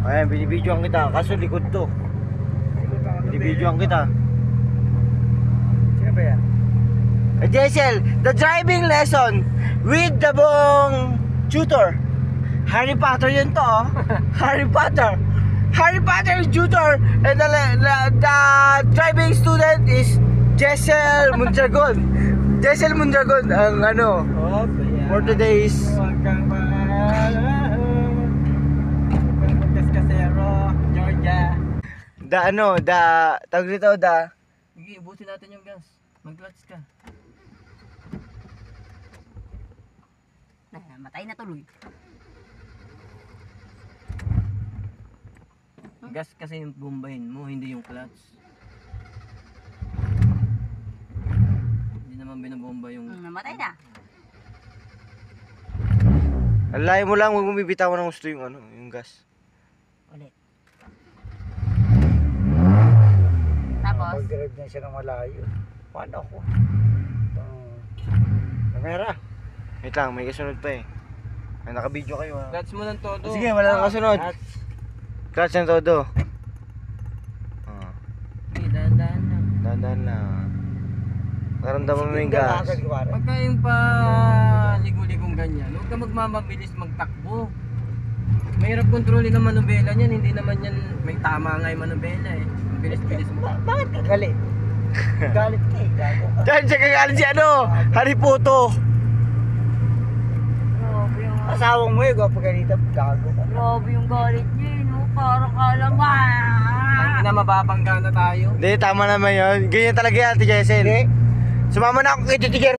Ayan, binibidyoan kita. Kaso likod to. Binibidyoan kita. Sino ba yan? Jessel, the driving lesson with the bong tutor. Harry Potter yun to, oh. Harry Potter. Harry Potter is tutor. And the driving student is Jessel Mondragon. Jessel Mondragon ang ano. Oh, For today's Huwag kang magkaskasero, Georgia. tawag dito, Sige, ubusin natin yung gas. Mag-clutch ka. Matay na tuloy. Gas kasi yung bombahin mo, hindi yung clutch. Hindi naman binabomba yung... Namatay na. alay mo lang, huwag mo bibitawan ng gusto yung ano, yung gas. Ulit. Tapos? Mag-drive na siya ng malayo. Paano ako? Kamera. Wait lang, may kasunod pa eh. Ay, naka-video kayo ha. Clutch mo ng todo. Sige, wala nang kasunod. Clutch ng todo. Sige, dahan-dahan lang. Dandan lang. Nakaramdaman mo yung gas. Pagka yung pa ligo-ligong ganyan, huwag ka magmamabilis magtakbo. Mahirap kontrolin ang manubela niyan, hindi naman yan, may tama nga yung manubela eh. Ang bilis-bilis mo. Bakit ka galit? Galit ka eh, gago ka. Diyan siya kagalit si ano, Harry Potter. Grabe yung... Asawang mo eh, gwapo ka dito, gago ka. Grabe yung galit niya, no? Parang kalaman. Ang ina, mababangga na tayo. Hindi, tama naman yun. Ganyan talaga yan, Ate Jessel. Sumama na ako kay Titi Ger.